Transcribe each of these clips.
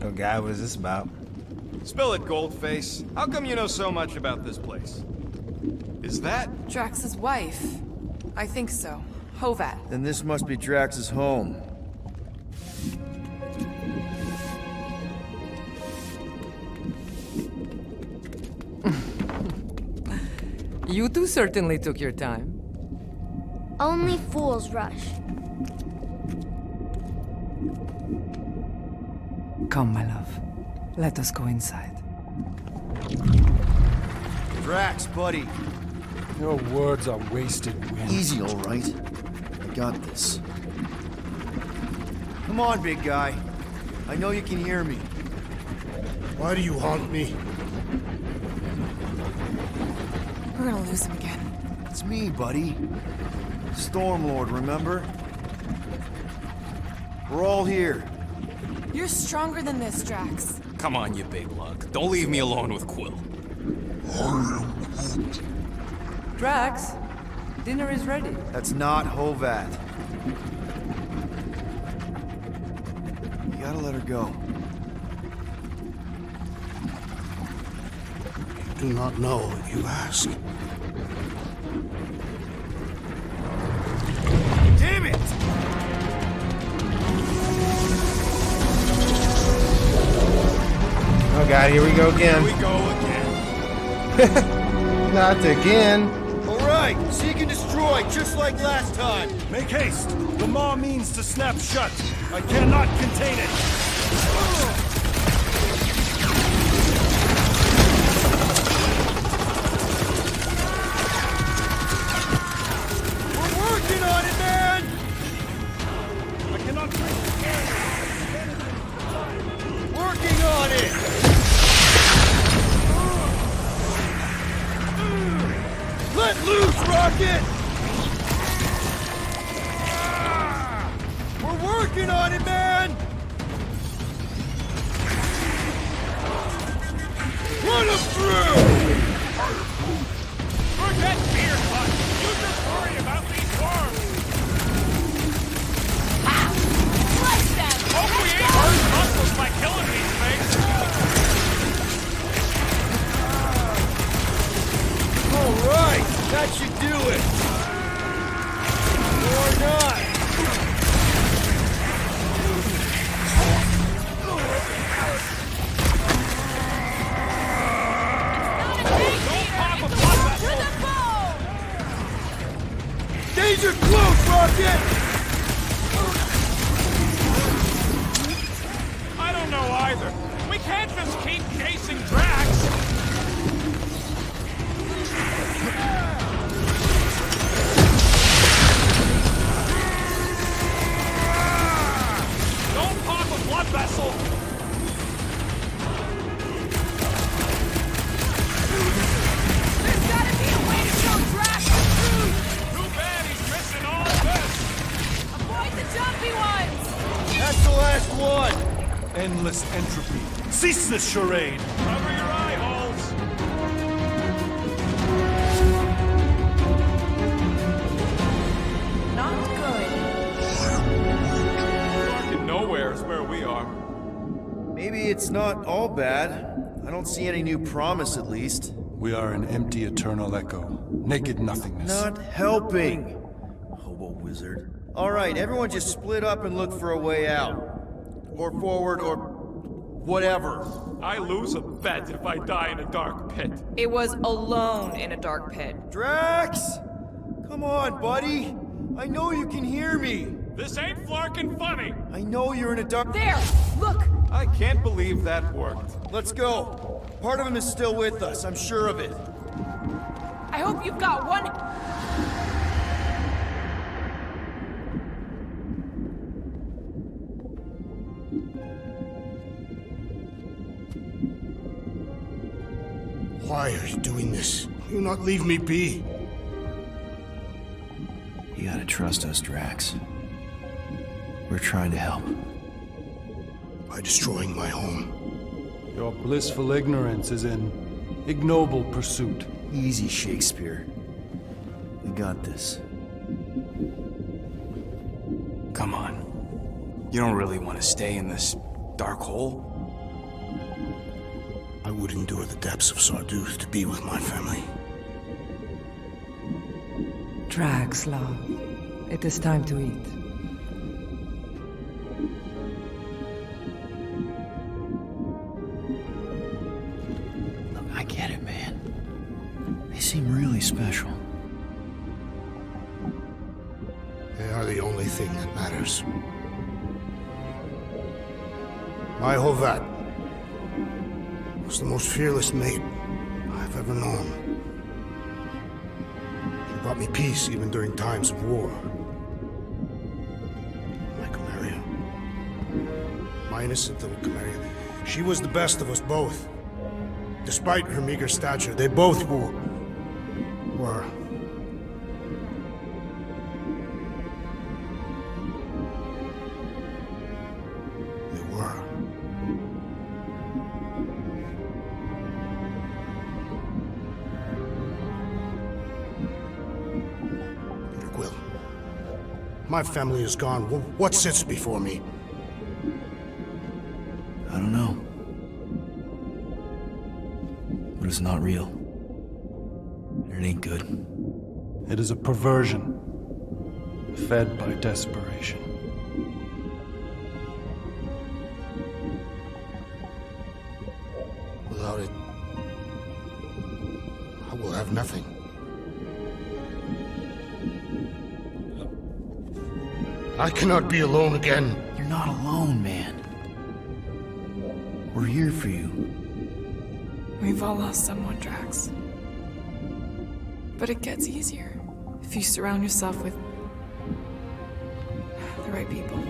What guy was this about? Spill it, Goldface. How come you know so much about this place? Is that... Drax's wife. I think so. Hovat. Then this must be Drax's home. You two certainly took your time. Only fools rush. Come, my love. Let us go inside. Drax, buddy. Your words are wasted wind. Easy, all right. I got this. Come on, big guy. I know you can hear me. Why do you haunt me? We're gonna lose him again. It's me, buddy. Stormlord, remember? We're all here. You're stronger than this, Drax. Come on, you big lug. Don't leave me alone with Quill. Drax, dinner is ready. That's not Hovat. You gotta let her go. Do not know what you ask. Damn it! Oh god, here we go again. Here we go again. Not again. All right, seek and destroy, just like last time. Make haste! The maw means to snap shut. I cannot contain it. We're working on it, man! I cannot. Working on it! Let loose, Rocket! We're working on it, man! Run him through! Forget fear, Hunt. You just worry about these worms. Slice them! Hope we ain't hurt muscles by killing these things. All right, that should do it. Or not. Danger close, Rocket! I don't know either. We can't just keep chasing Drax. Don't pop a blood vessel. There's gotta be a way to show Drax the truth! Too bad he's missing all this. Avoid the jumpy ones! That's the last one. Endless entropy. Cease this charade. Cover your eye holes. Not good. Fucking nowhere is where we are. Maybe it's not all bad. I don't see any new promise, at least. We are an empty eternal echo. Naked nothingness. Not helping. Hobo wizard. All right, everyone just split up and look for a way out. Or forward, or whatever. I lose a bet if I die in a dark pit. It was alone in a dark pit. Drax! Come on, buddy. I know you can hear me. This ain't flarkin' funny. I know you're in a dark... There! Look! I can't believe that worked. Let's go. Part of him is still with us, I'm sure of it. I hope you've got one... Why are you doing this? You not leave me be. You gotta trust us, Drax. We're trying to help. By destroying my home. Your blissful ignorance is an ignoble pursuit. Easy, Shakespeare. We got this. Come on. You don't really want to stay in this dark hole? I would endure the depths of Sarduth to be with my family. Drax, love. It is time to eat. Look, I get it, man. They seem really special. They are the only thing that matters. My Hovat was the most fearless mate I've ever known. She brought me peace even during times of war. My Camarilla. My innocent little Camarilla. She was the best of us both. Despite her meager stature, they both were. My family is gone. What sits before me? I don't know. But it's not real. It ain't good. It is a perversion, fed by desperation. Without it, I will have nothing. I cannot be alone again. You're not alone, man. We're here for you. We've all lost someone, Drax. But it gets easier if you surround yourself with the right people.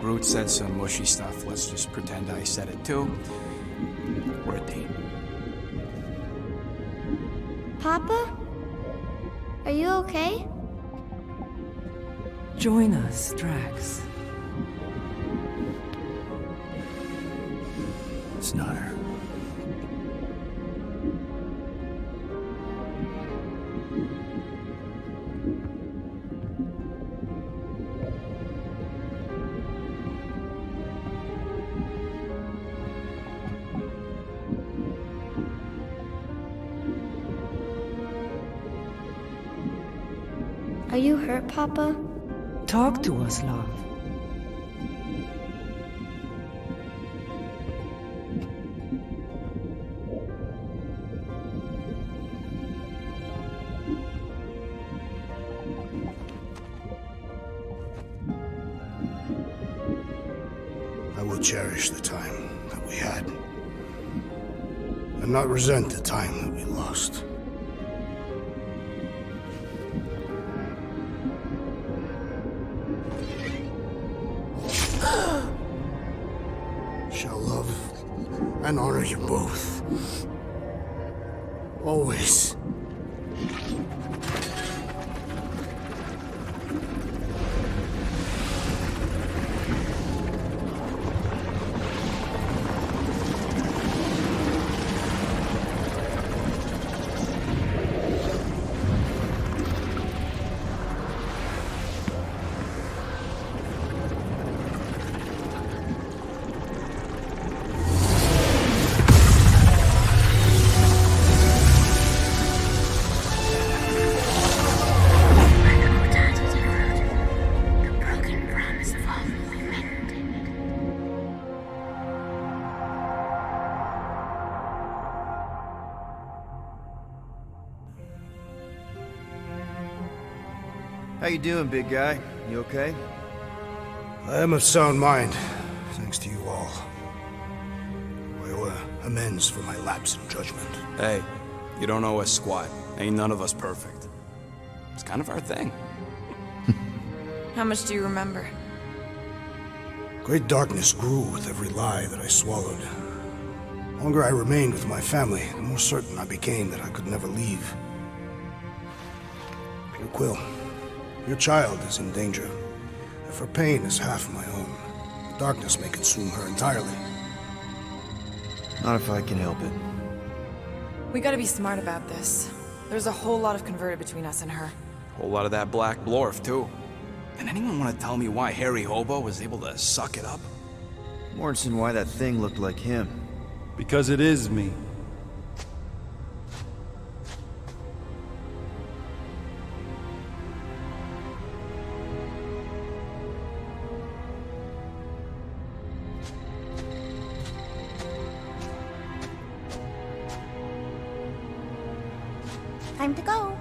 Groot said some mushy stuff. Let's just pretend I said it too. We're a team. Papa? Are you okay? Join us, Drax. It's not her. Are you hurt, Papa? Talk to us, love. I will cherish the time that we had, and not resent the time that we lost. Shall love and honor you both. Always. How you doing, big guy? You okay? I am of sound mind, thanks to you all. I owe amends for my lapse in judgment. Hey, you don't owe us squat. Ain't none of us perfect. It's kind of our thing. How much do you remember? Great darkness grew with every lie that I swallowed. The longer I remained with my family, the more certain I became that I could never leave. Peter Quill, your child is in danger. If her pain is half my own, the darkness may consume her entirely. Not if I can help it. We gotta be smart about this. There's a whole lot of converted between us and her. Whole lot of that black blorf, too. And anyone want to tell me why Harry Hobo was able to suck it up? Morrison, why that thing looked like him. Because it is me. Time to go.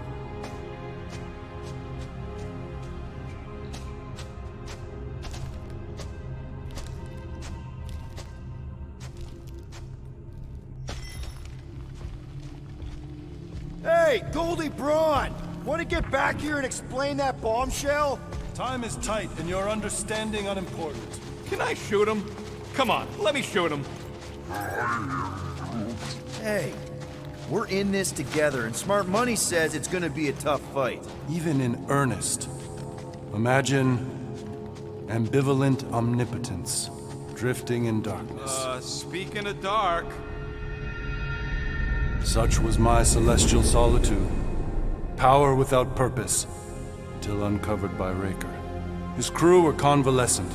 Hey, Goldie Braun! Want to get back here and explain that bombshell? Time is tight and your understanding unimportant. Can I shoot him? Come on, let me shoot him. Hey, we're in this together, and Smart Money says it's gonna be a tough fight. Even in earnest. Imagine ambivalent omnipotence, drifting in darkness. Speaking of dark, Such was my celestial solitude. Power without purpose, till uncovered by Raker. His crew were convalescent.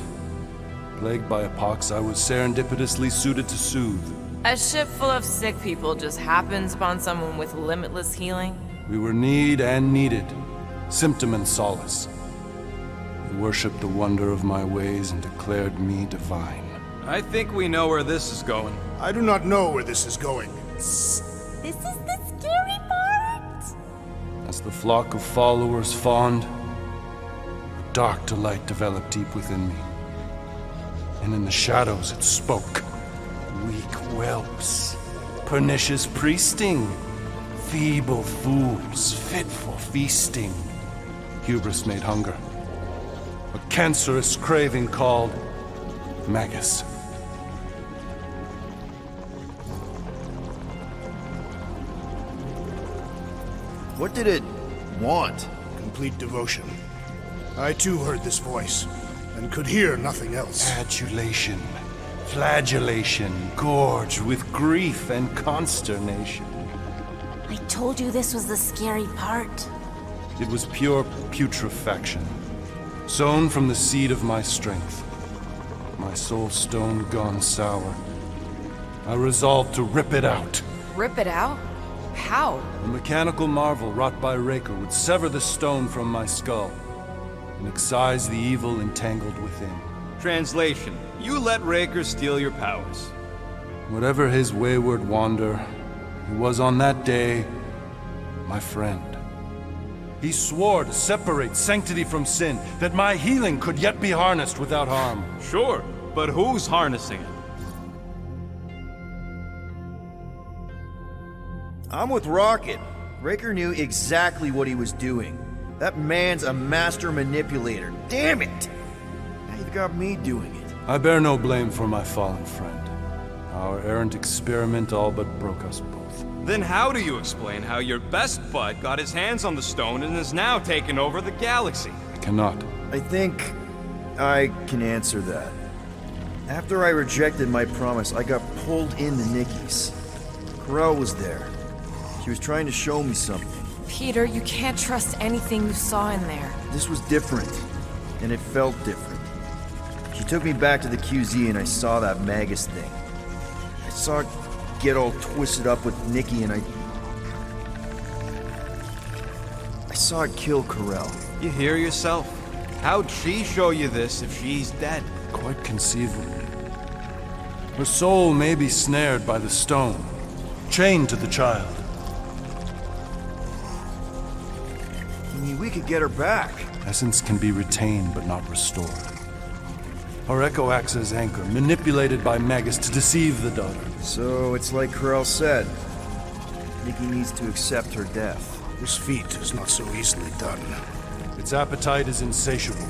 Plagued by a pox, I was serendipitously suited to soothe. A ship full of sick people just happens upon someone with limitless healing. We were need and needed, symptom and solace. They worshipped the wonder of my ways and declared me divine. I think we know where this is going. I do not know where this is going. This is the scary part. As the flock of followers fawned, a dark delight developed deep within me. And in the shadows it spoke. Weak whelps, pernicious priesting, feeble fools, fit for feasting. Hubris made hunger. A cancerous craving called Magus. What did it want? Complete devotion. I too heard this voice, and could hear nothing else. Adulation, flagellation, gorged with grief and consternation. I told you this was the scary part. It was pure putrefaction, sown from the seed of my strength. My soul stone gone sour. I resolved to rip it out. Rip it out? How? A mechanical marvel wrought by Raker would sever the stone from my skull and excise the evil entangled within. Translation: you let Raker steal your powers. Whatever his wayward wander, he was on that day my friend. He swore to separate sanctity from sin, that my healing could yet be harnessed without harm. Sure, but who's harnessing it? I'm with Rocket. Raker knew exactly what he was doing. That man's a master manipulator. Damn it! Now you've got me doing it. I bear no blame for my fallen friend. Our errant experiment all but broke us both. Then how do you explain how your best bud got his hands on the stone and is now taking over the galaxy? I cannot. I think I can answer that. After I rejected my promise, I got pulled into Nikki's. Corel was there. She was trying to show me something. Peter, you can't trust anything you saw in there. This was different, and it felt different. She took me back to the QZ and I saw that Magus thing. I saw it get all twisted up with Nikki and I saw it kill Corel. You hear yourself? How'd she show you this if she's dead? Quite conceivable. Her soul may be snared by the stone, chained to the child. I mean, we could get her back. Essence can be retained but not restored. Her echo acts as anchor, manipulated by Magus to deceive the daughter. So it's like Corel said. Nikki needs to accept her death. This feat is not so easily done. Its appetite is insatiable.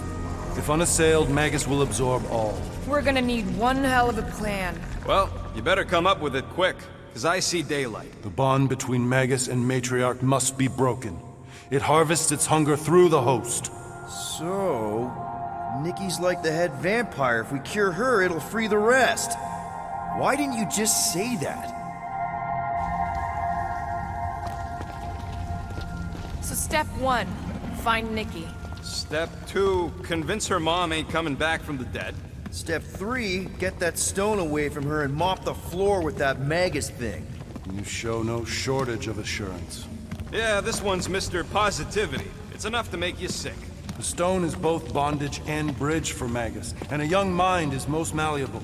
If unassailed, Magus will absorb all. We're gonna need one hell of a plan. Well, you better come up with it quick, because I see daylight. The bond between Magus and Matriarch must be broken. It harvests its hunger through the host. So, Nikki's like the head vampire. If we cure her, it'll free the rest. Why didn't you just say that? So step one, find Nikki. Step 2, convince her mom ain't coming back from the dead. Step 3, get that stone away from her and mop the floor with that Magus thing. You show no shortage of assurance. Yeah, this one's Mr. Positivity. It's enough to make you sick. The stone is both bondage and bridge for Magus, and a young mind is most malleable.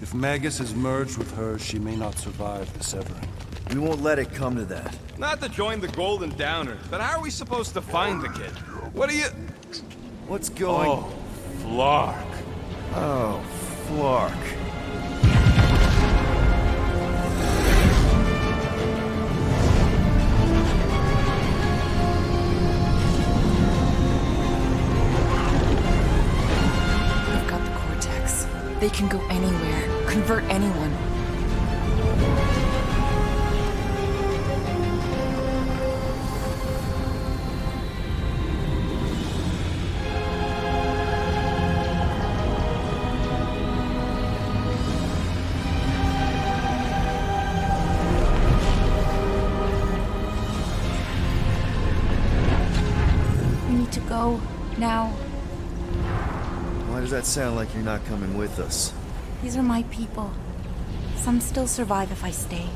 If Magus is merged with hers, she may not survive the severing. We won't let it come to that. Not to join the Golden Downer, but how are we supposed to find the kid? What do you... What's going... Oh, Flark. Oh, Flark. We've got the Cortex. They can go anywhere, convert anyone. We need to go now. Why does that sound like you're not coming with us? These are my people. Some still survive if I stay.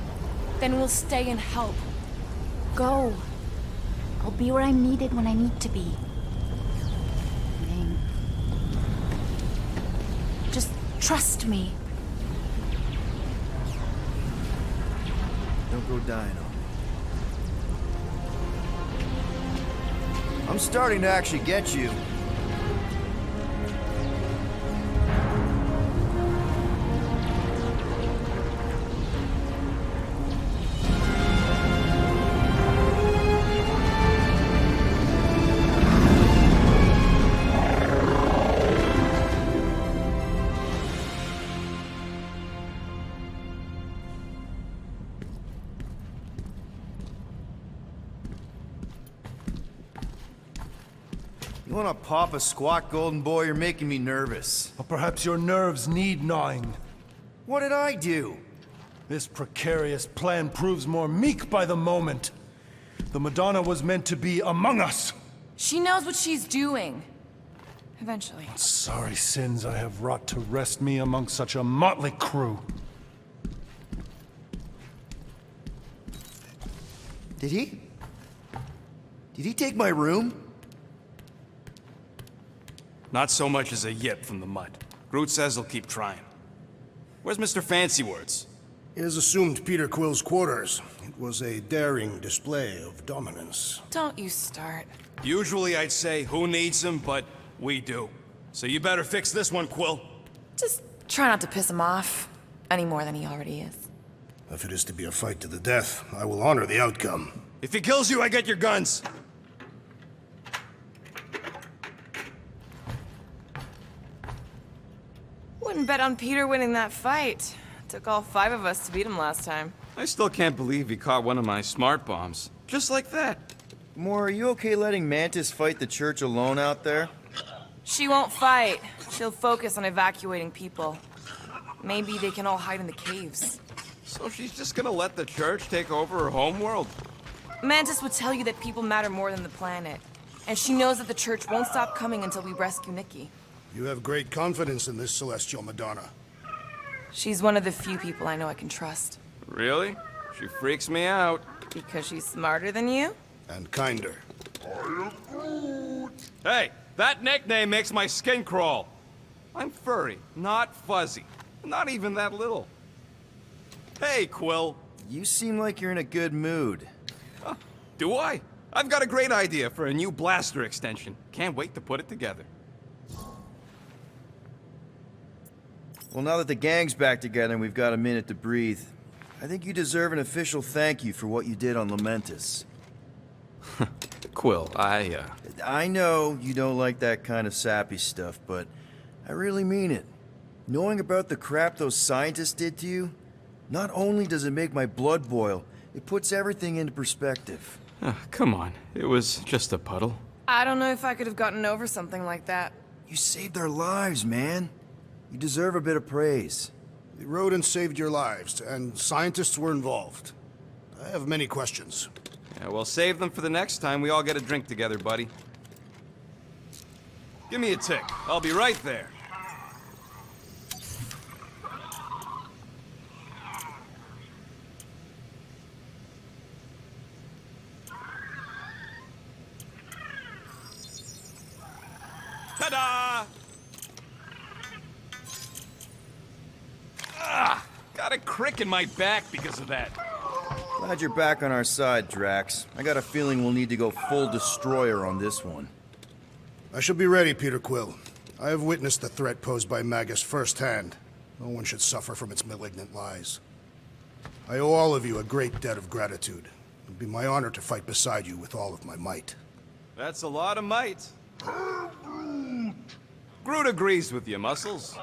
Then we'll stay and help. Go. I'll be where I'm needed when I need to be. Just trust me. Don't go dying on me. I'm starting to actually get you. You wanna pop a squat, golden boy? You're making me nervous. Or perhaps your nerves need gnawing. What did I do? This precarious plan proves more meek by the moment. The Madonna was meant to be among us. She knows what she's doing. Eventually. Sorry sins I have wrought to wrest me among such a motley crew. Did he? Did he take my room? Not so much as a yip from the mud. Groot says he'll keep trying. Where's Mr. Fancy Words? It is assumed Peter Quill's quarters. It was a daring display of dominance. Don't you start. Usually I'd say, who needs him, but we do. So you better fix this one, Quill. Just try not to piss him off any more than he already is. If it is to be a fight to the death, I will honor the outcome. If he kills you, I get your guns. Wouldn't bet on Peter winning that fight. Took all 5 of us to beat him last time. I still can't believe he caught one of my smart bombs. Just like that. Moore, are you okay letting Mantis fight the church alone out there? She won't fight. She'll focus on evacuating people. Maybe they can all hide in the caves. So she's just gonna let the church take over her homeworld? Mantis would tell you that people matter more than the planet. And she knows that the church won't stop coming until we rescue Nikki. You have great confidence in this celestial Madonna. She's one of the few people I know I can trust. Really? She freaks me out. Because she's smarter than you? And kinder. Hey, that nickname makes my skin crawl. I'm furry, not fuzzy. Not even that little. Hey, Quill. You seem like you're in a good mood. Do I? I've got a great idea for a new blaster extension. Can't wait to put it together. Well, now that the gang's back together and we've got a minute to breathe, I think you deserve an official thank you for what you did on Lamentus. Quill, I know you don't like that kind of sappy stuff, but I really mean it. Knowing about the crap those scientists did to you, not only does it make my blood boil, it puts everything into perspective. Come on. It was just a puddle. I don't know if I could have gotten over something like that. You saved our lives, man. You deserve a bit of praise. The rodents saved your lives, and scientists were involved. I have many questions. Yeah, we'll save them for the next time we all get a drink together, buddy. Give me a tick. I'll be right there. Ta-da! Ah! Got a crick in my back because of that. Glad you're back on our side, Drax. I got a feeling we'll need to go full destroyer on this one. I shall be ready, Peter Quill. I have witnessed the threat posed by Magus firsthand. No one should suffer from its malignant lies. I owe all of you a great debt of gratitude. It would be my honor to fight beside you with all of my might. That's a lot of might. Groot agrees with you, Muscles.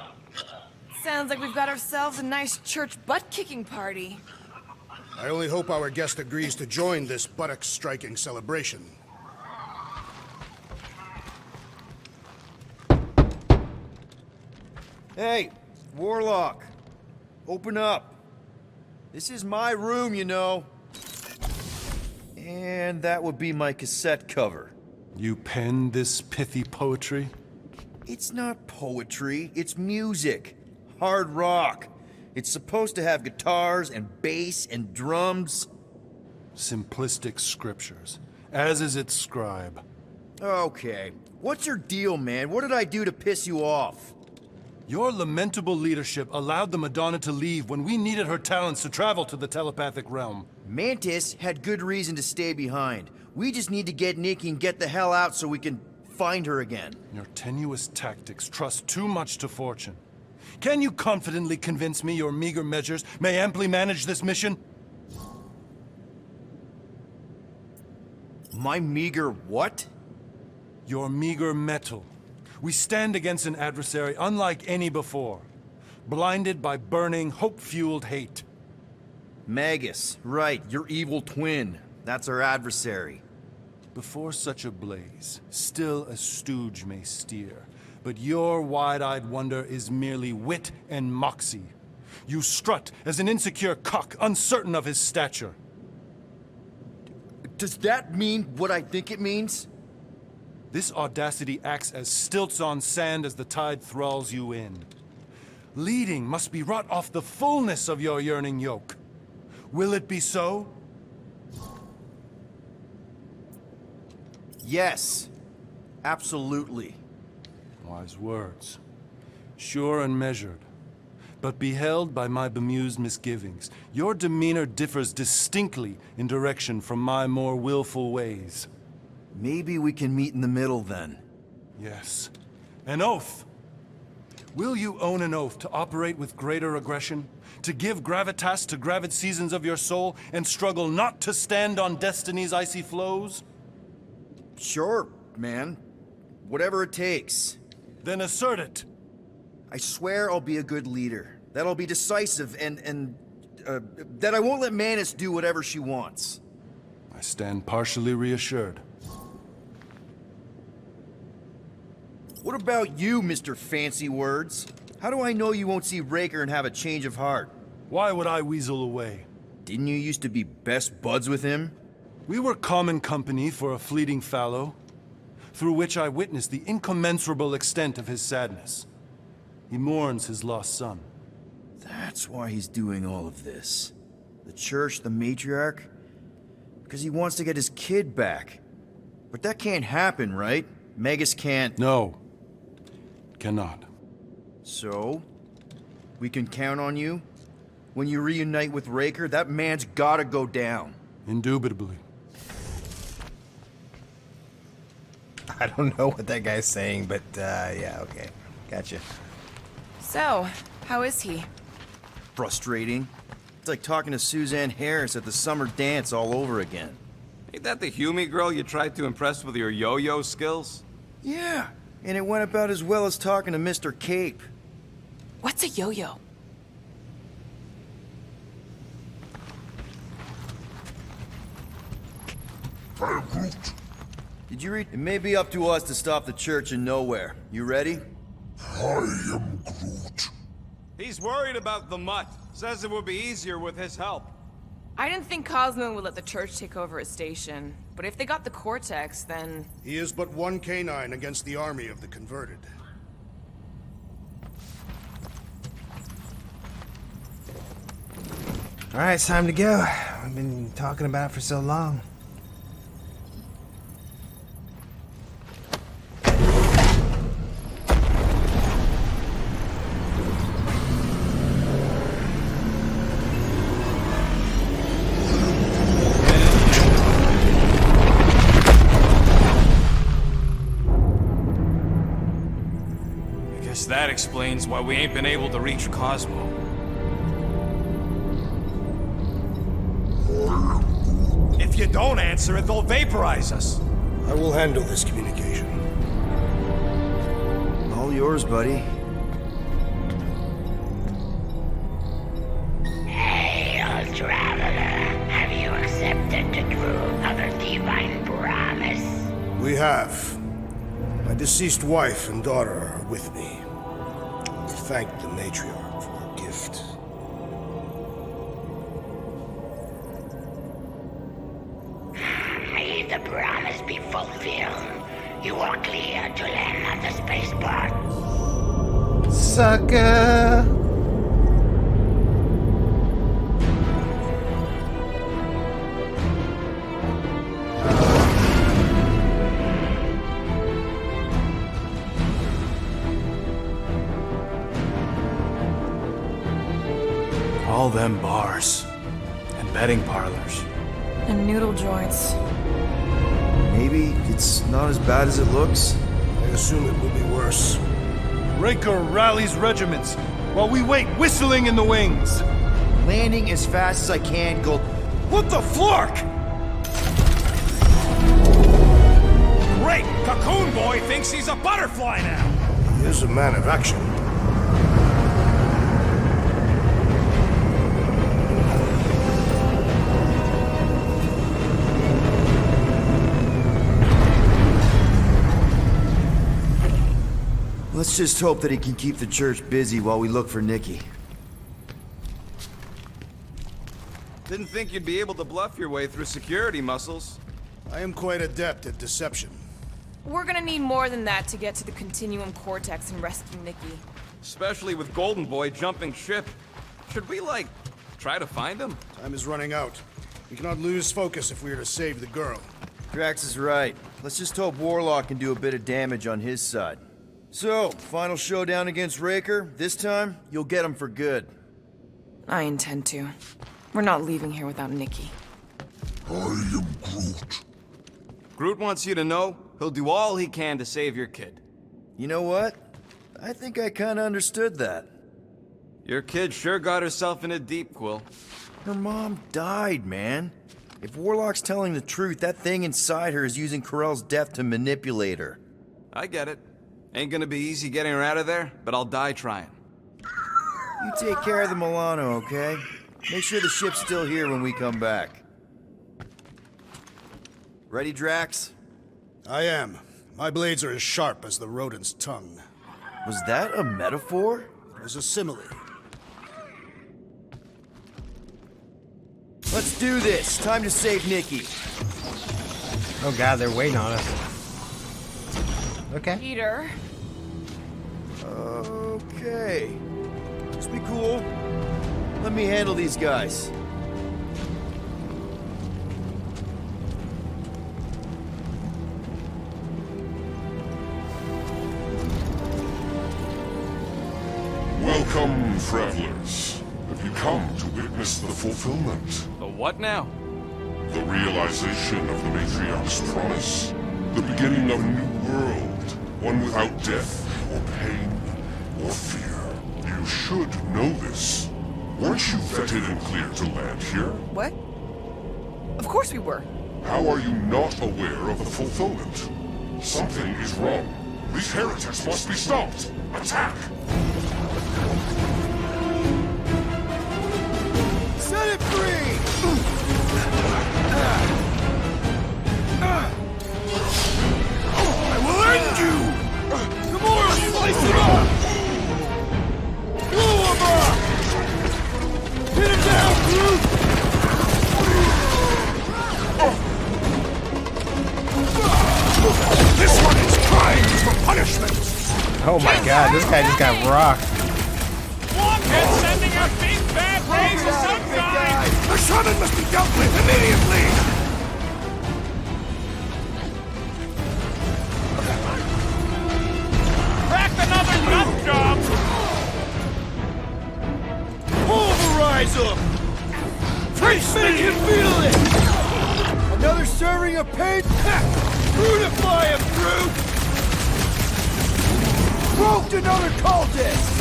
Sounds like we've got ourselves a nice church butt-kicking party. I only hope our guest agrees to join this buttock-striking celebration. Hey, Warlock. Open up. This is my room, you know. And that would be my cassette cover. You penned this pithy poetry? It's not poetry, it's music. Hard rock. It's supposed to have guitars and bass and drums. Simplistic scriptures, as is its scribe. Okay. What's your deal, man? What did I do to piss you off? Your lamentable leadership allowed the Madonna to leave when we needed her talents to travel to the telepathic realm. Mantis had good reason to stay behind. We just need to get Nikki and get the hell out so we can find her again. Your tenuous tactics trust too much to fortune. Can you confidently convince me your meager measures may amply manage this mission? My meager what? Your meager metal. We stand against an adversary unlike any before, blinded by burning, hope-fueled hate. Magus, right, your evil twin. That's our adversary. Before such a blaze, still a stooge may steer, but your wide-eyed wonder is merely wit and moxie. You strut as an insecure cock, uncertain of his stature. Does that mean what I think it means? This audacity acts as stilts on sand as the tide thralls you in. Leading must be wrought off the fullness of your yearning yoke. Will it be so? Yes. Absolutely. Wise words. Sure and measured. But beheld by my bemused misgivings, your demeanor differs distinctly in direction from my more willful ways. Maybe we can meet in the middle then. Yes. An oath! Will you own an oath to operate with greater aggression? To give gravitas to gravid seasons of your soul, and struggle not to stand on destiny's icy flows? Sure, man. Whatever it takes. Then assert it! I swear I'll be a good leader. That I'll be decisive and that I won't let Mantis do whatever she wants. I stand partially reassured. What about you, Mr. Fancy Words? How do I know you won't see Raker and have a change of heart? Why would I weasel away? Didn't you used to be best buds with him? We were common company for a fleeting fallow, through which I witnessed the incommensurable extent of his sadness. He mourns his lost son. That's why he's doing all of this. The church, the matriarch? Because he wants to get his kid back. But that can't happen, right? Magus can't... No. Cannot. So? We can count on you? When you reunite with Raker, that man's gotta go down. Indubitably. I don't know what that guy's saying, but yeah, okay. Gotcha. So, how is he? Frustrating. It's like talking to Suzanne Harris at the summer dance all over again. Ain't that the Hume girl you tried to impress with your yo-yo skills? Yeah, and it went about as well as talking to Mr. Cape. What's a yo-yo? Did you read? It may be up to us to stop the church in nowhere. You ready? I am Groot. He's worried about the mutt. Says it would be easier with his help. I didn't think Cosmo would let the church take over his station, but if they got the Cortex, then... He is but one canine against the army of the converted. All right, it's time to go. I've been talking about it for so long. That explains why we ain't been able to reach Cosmo. If you don't answer it, they'll vaporize us. I will handle this communication. All yours, buddy. Hail, traveler. Have you accepted the truth of a divine promise? We have. My deceased wife and daughter are with me. We thank the matriarch for her gift. May the promise be fulfilled. You are clear to land on the spaceport. Sucker! All them bars and betting parlors. And noodle joints. Maybe it's not as bad as it looks. I assume it will be worse. Raker rallies regiments while we wait whistling in the wings. Landing as fast as I can, Gold. What the flark? Great! Cocoon Boy thinks he's a butterfly now. He is a man of action. Let's just hope that he can keep the church busy while we look for Nikki. Didn't think you'd be able to bluff your way through security muscles. I am quite adept at deception. We're gonna need more than that to get to the Continuum Cortex and rescue Nikki. Especially with Golden Boy jumping ship. Should we, like, try to find him? Time is running out. We cannot lose focus if we are to save the girl. Drax is right. Let's just hope Warlock can do a bit of damage on his side. So, final showdown against Raker. This time, you'll get him for good. I intend to. We're not leaving here without Nikki. I am Groot. Groot wants you to know he'll do all he can to save your kid. You know what? I think I kinda understood that. Your kid sure got herself in a deep, Quill. Her mom died, man. If Warlock's telling the truth, that thing inside her is using Corell's death to manipulate her. I get it. Ain't gonna be easy getting her out of there, but I'll die trying. You take care of the Milano, okay? Make sure the ship's still here when we come back. Ready, Drax? I am. My blades are as sharp as the rodent's tongue. Was that a metaphor? It was a simile. Let's do this. Time to save Nikki. Oh god, they're waiting on us. Okay. Peter. Okay. Just be cool. Let me handle these guys. Welcome, travelers. Have you come to witness the fulfillment? The what now? The realization of the Matriarch's promise. The beginning of a new world. One without death, or pain, or fear. You should know this. Weren't you vetted and cleared to land here? What? Of course we were. How are you not aware of the fulfillment? Something is wrong. These heretics must be stopped. Attack! Set it free! I will end you! Come on, slice it up! Blow him up! Hit him down, Groot! for punishment! Oh my god, this guy just got rocked. Blockhead sending out big bad rays of some kind! The shaman must be dealt with immediately! Crack another nut job! Pulverize him! Face make him feel it! Another serving of pain? Brutify him, brute! Proved another cultist!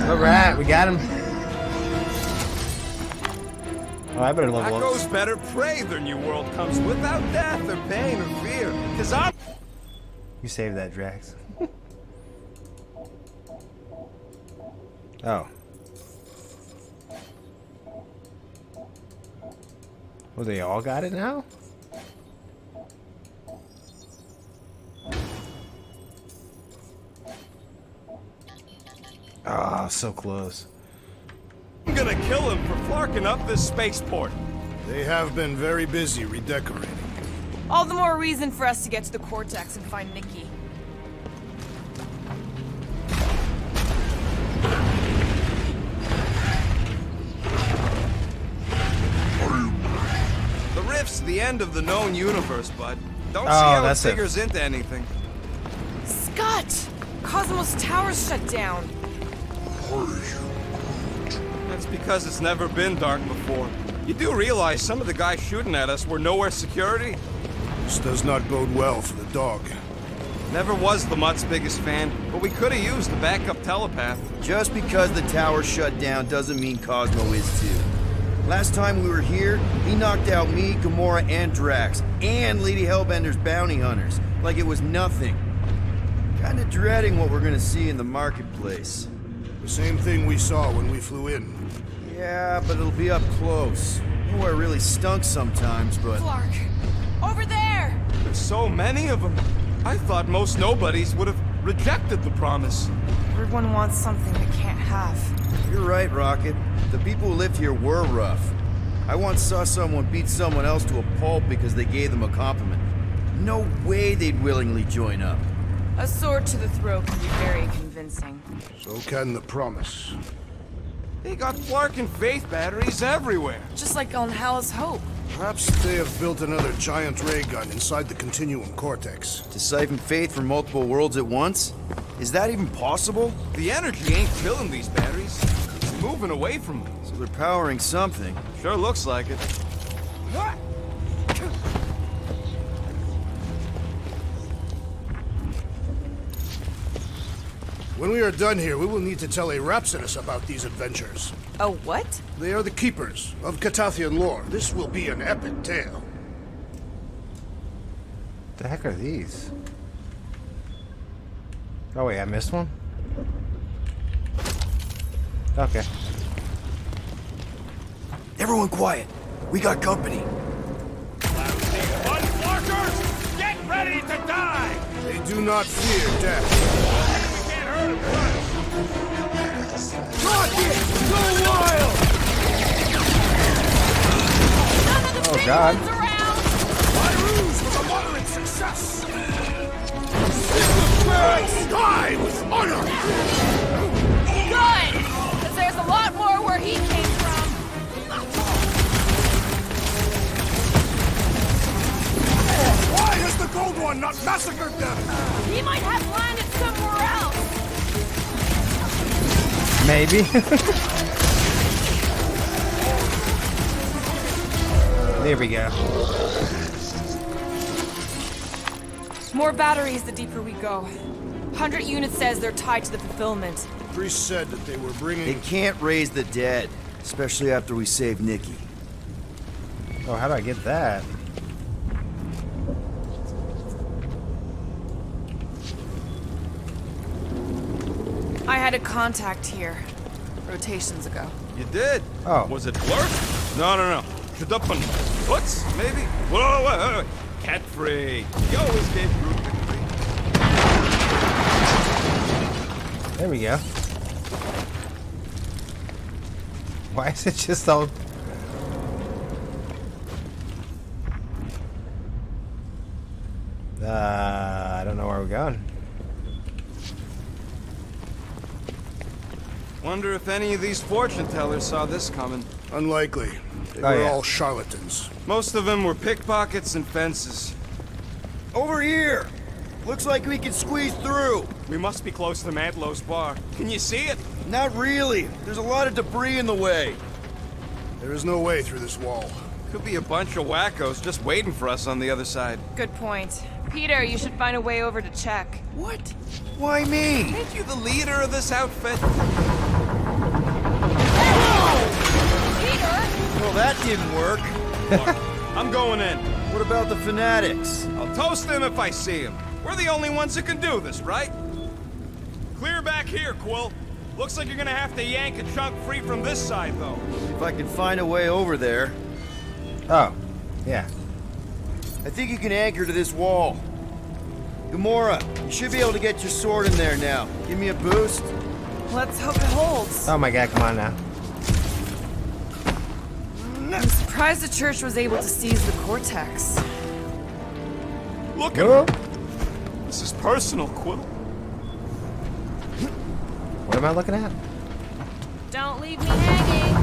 Alright, we got him. Oh, I better That level up. goes better pray their new world comes without death or pain or fear. Cause I'm... You saved that, Drax. Oh. Well, they all got it now? Ah, so close. I'm gonna kill him for flarking up this spaceport. They have been very busy redecorating. All the more reason for us to get to the Cortex and find Nikki. The rift's the end of the known universe, bud. Don't see Oh, how it that's it. figures into anything. Scott! Cosmos Tower's shut down. That's because it's never been dark before. You do realize some of the guys shooting at us were nowhere security? This does not bode well for the dog. Never was the Mutt's biggest fan, but we could have used a backup telepath. Just because the tower shut down doesn't mean Cosmo is too. Last time we were here, he knocked out me, Gamora, and Drax, and Lady Hellbender's bounty hunters, like it was nothing. Kinda dreading what we're gonna see in the marketplace. The same thing we saw when we flew in. Yeah, but it'll be up close. Nowhere really stunk sometimes, but... Clark! Over there! There's so many of them. I thought most nobodies would have rejected the promise. Everyone wants something they can't have. You're right, Rocket. The people who lived here were rough. I once saw someone beat someone else to a pulp because they gave them a compliment. No way they'd willingly join up. A sword to the throat can be very convincing. So can the promise. They got Flark and Faith batteries everywhere. Just like on Hal's Hope. Perhaps they have built another giant ray gun inside the Continuum Cortex. To siphon faith from multiple worlds at once? Is that even possible? The energy ain't filling these batteries. It's moving away from them. So they're powering something. Sure looks like it. When we are done here, we will need to tell a Rhapsodus about these adventures. Oh, what? They are the keepers of Catathian lore. This will be an epic tale. The heck are these? Oh wait, I missed one? Okay. Everyone quiet. We got company. Flarkers, get ready to die! They do not fear death. We can't hurt them. Rocket! Go wild! Oh god. My ruse was a moderate success. Die with honor! Good! Because there's a lot more where he came from. Why has the Gold One not massacred them? He might have landed somewhere else. Maybe. There we go. More batteries the deeper we go. 100 units says they're tied to the fulfillment. The priest said that they were bringing... They can't raise the dead, especially after we save Nikki. Oh, how do I get that? I had a contact here. Rotations ago. You did? Oh. Was it Blurk? No. Shadupun. What's? Maybe? Whoa. Cat free. You always gave group victory. There we go. Why is it just all... I don't know where we're going. Wonder if any of these fortune tellers saw this coming. Unlikely. They Oh, were yeah. all charlatans. Most of them were pickpockets and fences. Over here! Looks like we can squeeze through. We must be close to Mantlow's bar. Can you see it? Not really. There's a lot of debris in the way. There is no way through this wall. Could be a bunch of wackos just waiting for us on the other side. Good point. Peter, you should find a way over to check. What? Why me? Ain't you the leader of this outfit? Peter! Well, that didn't work. Look, I'm going in. What about the fanatics? I'll toast them if I see them. We're the only ones who can do this, right? Clear back here, Quill. Looks like you're gonna have to yank a chunk free from this side, though. If I can find a way over there. Oh, yeah. I think you can anchor to this wall. Gamora, you should be able to get your sword in there now. Give me a boost. Let's hope it holds. Oh my god, come on now. I'm surprised the church was able to seize the Cortex. Look Whoa. at This is personal, Quill. What am I looking at? Don't leave me hanging.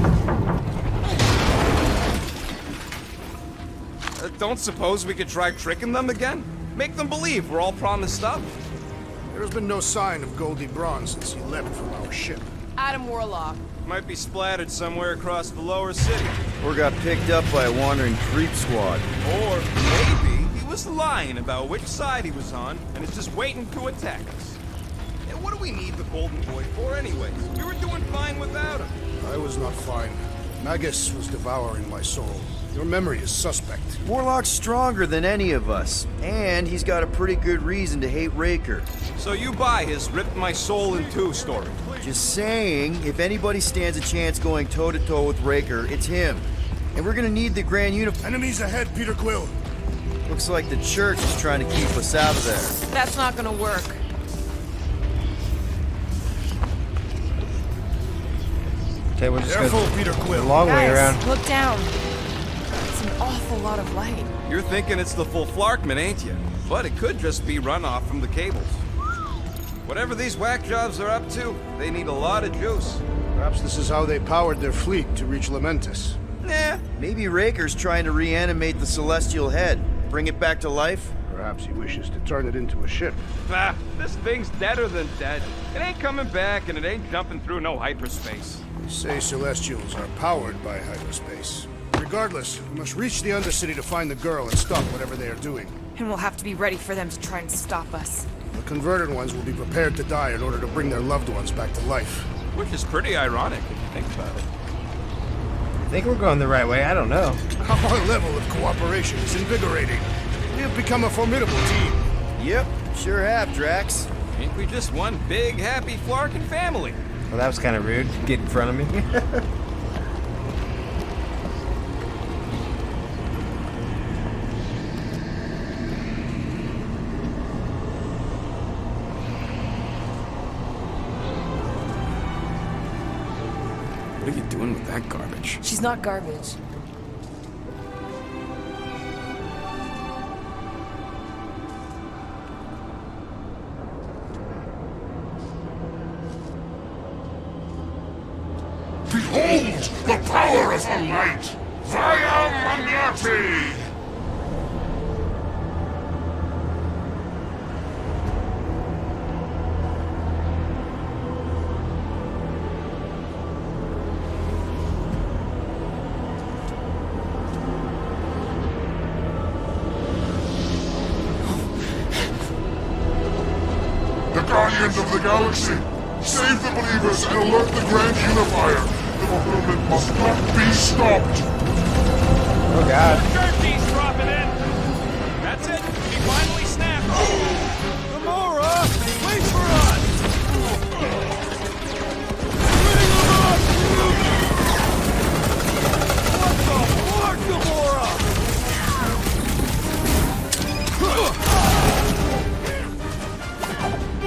Don't suppose we could try tricking them again? Make them believe we're all promised stuff. There's been no sign of Goldie Braun since he left from our ship. Adam Warlock. Might be splattered somewhere across the lower city. Or got picked up by a wandering creep squad. Or maybe he was lying about which side he was on and is just waiting to attack us. And what do we need the Golden Boy for anyways? We were doing fine without him. I was not fine. Magus was devouring my soul. Your memory is suspect. Warlock's stronger than any of us, and he's got a pretty good reason to hate Raker. So you buy his ripped my soul in two story. Just saying, if anybody stands a chance going toe-to-toe with Raker, it's him. And we're gonna need the Grand Unifier. Enemies ahead, Peter Quill. Looks like the church is trying to keep us out of there. That's not gonna work. Okay, we'll just Careful, go Peter the Quill. long way Guys, around. look down. It's an awful lot of light. You're thinking it's the full Flarkman, ain't you? But it could just be runoff from the cables. Whatever these whack jobs are up to, they need a lot of juice. Perhaps this is how they powered their fleet to reach Lamentus. Nah. Maybe Raker's trying to reanimate the Celestial Head. Bring it back to life? Perhaps he wishes to turn it into a ship. Ah, this thing's deader than dead. It ain't coming back, and it ain't jumping through no hyperspace. They say Celestials are powered by hyperspace. Regardless, we must reach the Undercity to find the girl and stop whatever they are doing. And we'll have to be ready for them to try and stop us. The converted ones will be prepared to die in order to bring their loved ones back to life. Which is pretty ironic if you think about it. I think we're going the right way. I don't know. Our level of cooperation is invigorating. We have become a formidable team. Yep, sure have, Drax. Ain't we just one big, happy Flarkin family? Well, that was kind of rude. Get in front of me. What are you doing with that garbage? She's not garbage. Behold the power of the light! Via Magnati! The Guardians of the Galaxy! Save the believers and alert the Grand Unifier! The fulfillment must not be stopped! Oh god. Turkey's dropping in! That's it! He finally snapped! Gamora! Wait for us! What the fuck, Gamora?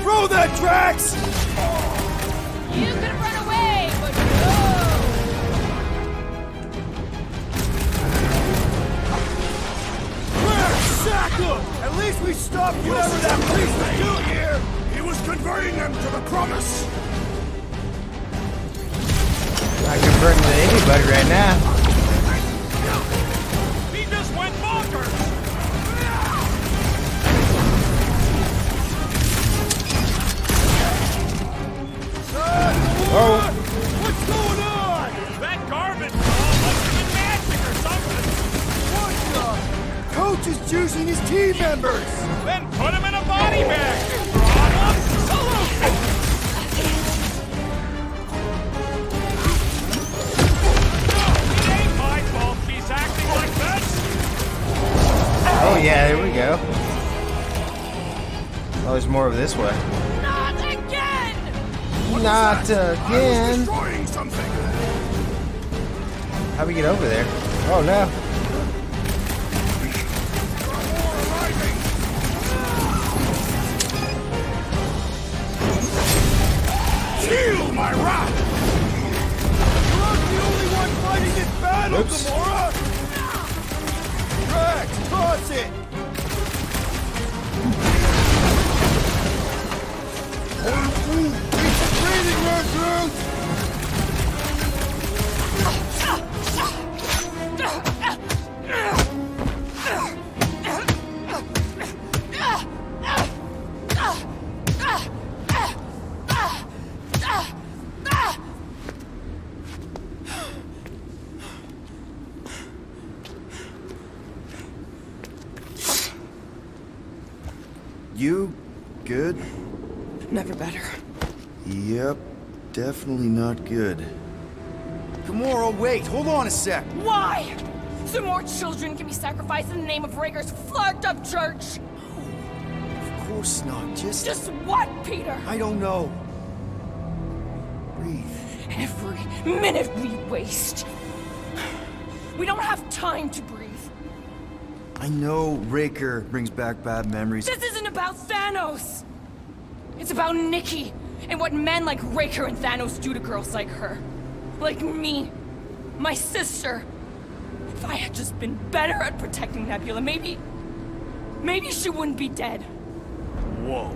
Throw that, Drax! You could have run away, but no! Good. At least we stopped whatever that priest was doing here. He was converting them to the promise. Not converting with anybody right now. He just went bonkers! Oh. What's going on? That garbage ball must have been magic or something! What the? Coach is juicing his team members. Then put him in a body bag! Problem solution! It ain't my fault she's acting like this! Oh yeah, here we go. Oh, there's more of this way. Not again! Not I was again. destroying something. How do we get over there? Oh no. Feel my wrath! You're not the only one fighting this battle, Oops. Gamora! Drax, toss it! It's a breathing room, Groot! You good? Never better. Yep, definitely not good. Gamora, wait, hold on a sec. Why? So more children can be sacrificed in the name of Raker's flagged up church? Of course not, Just what, Peter? I don't know. Breathe. Every minute we waste. We don't have time to breathe. I know Raker brings back bad memories. This isn't about Thanos. It's about Nikki and what men like Raker and Thanos do to girls like her. Like me. My sister. If I had just been better at protecting Nebula, maybe she wouldn't be dead. Whoa.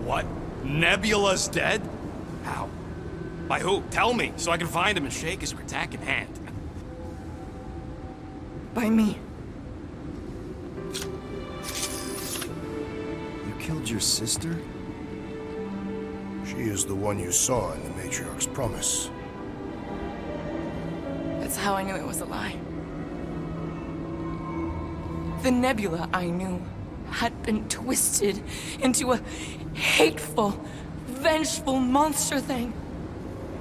What? Nebula's dead? How? By who? Tell me, so I can find him and shake his Kratak in hand. By me. You killed your sister? She is the one you saw in the Matriarch's promise. That's how I knew it was a lie. The Nebula I knew had been twisted into a hateful, vengeful monster thing.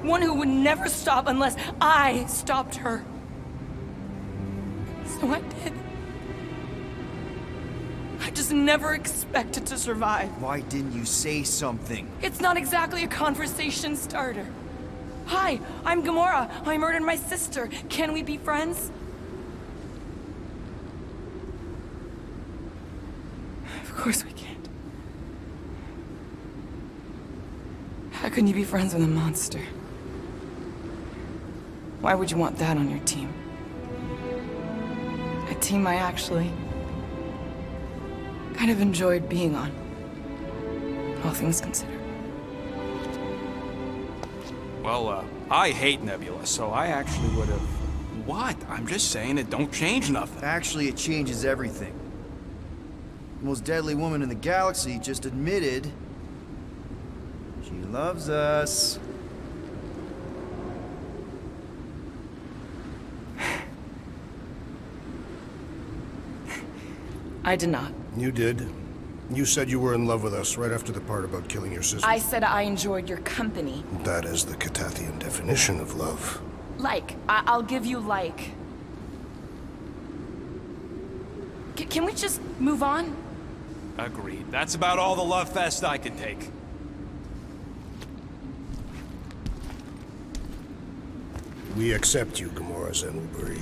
One who would never stop unless I stopped her. So I did. I just never expected to survive. Why didn't you say something? It's not exactly a conversation starter. Hi, I'm Gamora. I murdered my sister. Can we be friends? Of course we can't. How can you be friends with a monster? Why would you want that on your team? A team I actually kind of enjoyed being on. All things considered. Well, I hate Nebula, so I actually would have... What? I'm just saying it don't change nothing. Actually, it changes everything. The most deadly woman in the galaxy just admitted she loves us. I did not. You did. You said you were in love with us right after the part about killing your sister. I said I enjoyed your company. That is the Catathian definition of love. Like. I'll give you like. Can we just move on? Agreed. That's about all the love fest I can take. We accept you, Gamora Zenoburi.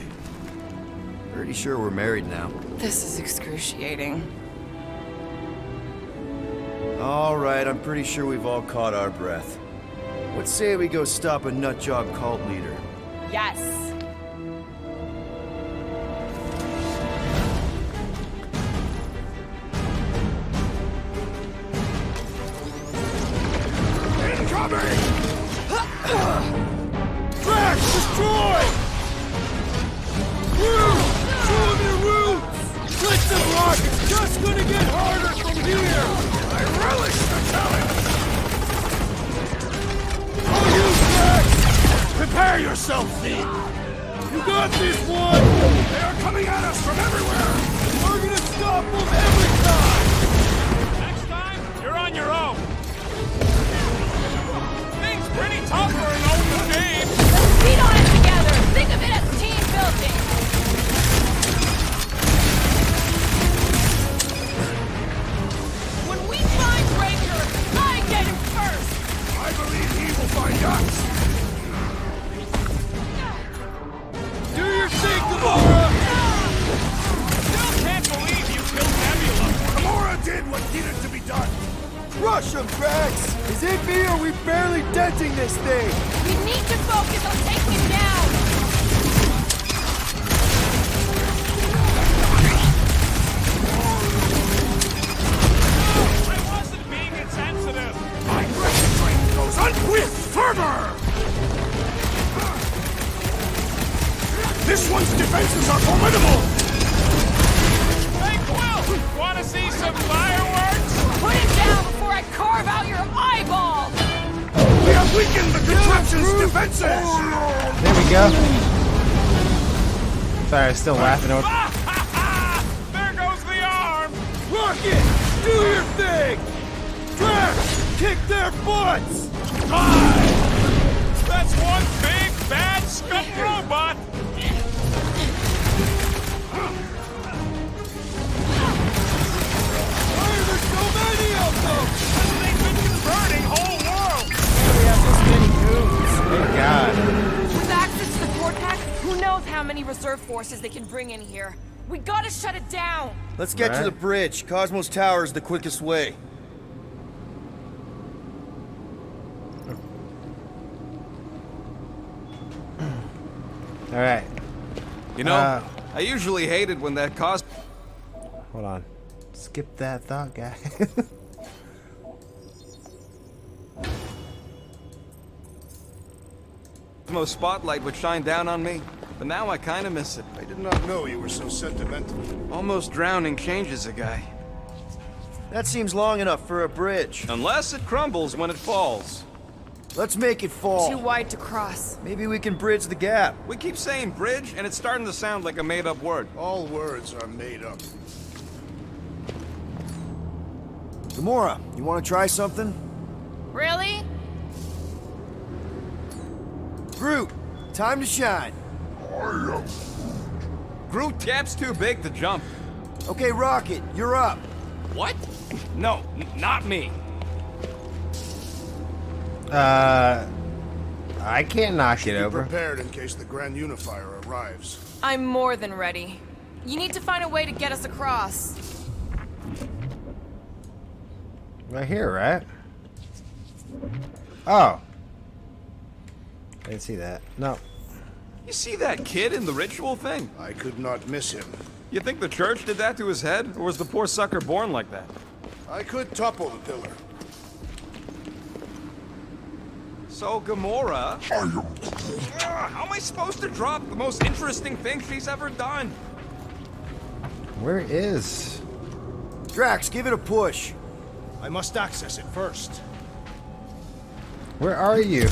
Pretty sure we're married now. This is excruciating. All right, I'm pretty sure we've all caught our breath. Let's say we go stop a nutjob cult leader. Yes. coming! Drax, destroy! Groot, show him your roots! Blitz and rock, it's just gonna get harder from here! I relish the challenge! Oh, you, Drax! Prepare yourself, Fiend! You got this one! They are coming at us from everywhere! We're gonna stop them every time! Next time, you're on your own. Things pretty tough for an open game. Let's beat on it together! Think of it as team building! When we find Breaker, I get him first! I believe he will find us! Do your thing, Gamora! Still can't believe you killed Nebula. Gamora did what needed to be done! Crush him, Drax! Is it me or are we barely denting this thing? We need to focus on taking him down! I wasn't being insensitive. My precious strength goes on with fervor! This one's defenses are formidable! Hey, Quill, want to see some fireworks? Put him down before I carve out your eyeball! We have weakened the contraption's defenses! There we go. Sorry, I'm still laughing. There goes the arm. Rocket, do your thing! Drax, kick their butts! That's one big, bad scum robot. Why are there so many of them? They've been converting whole worlds. Thank God. With access to the Vortex, who knows how many reserve forces they can bring in here? We gotta shut it down! Let's get to the bridge. Cosmos Tower is the quickest way. All right. You know, I usually hated when that Hold on. Skip that thought, guy. Cosmo spotlight would shine down on me, but now I kind of miss it. I did not know you were so sentimental. Almost drowning changes a guy. That seems long enough for a bridge. Unless it crumbles when it falls. Let's make it fall. Too wide to cross. Maybe we can bridge the gap. We keep saying bridge, and it's starting to sound like a made-up word. All words are made up. Gamora, you want to try something? Really? Groot, time to shine. Groot gap's too big to jump. Okay, Rocket, you're up. What? No, not me. I can't knock it Be over. prepared in case the Grand Unifier arrives. I'm more than ready. You need to find a way to get us across. Right here, right? Oh. I didn't see that. No. You see that kid in the ritual thing? I could not miss him. You think the church did that to his head, or was the poor sucker born like that? I could topple the pillar. So, Gamora... how am I supposed to drop the most interesting thing she's ever done? Where is... Drax, give it a push. I must access it first. Where are you?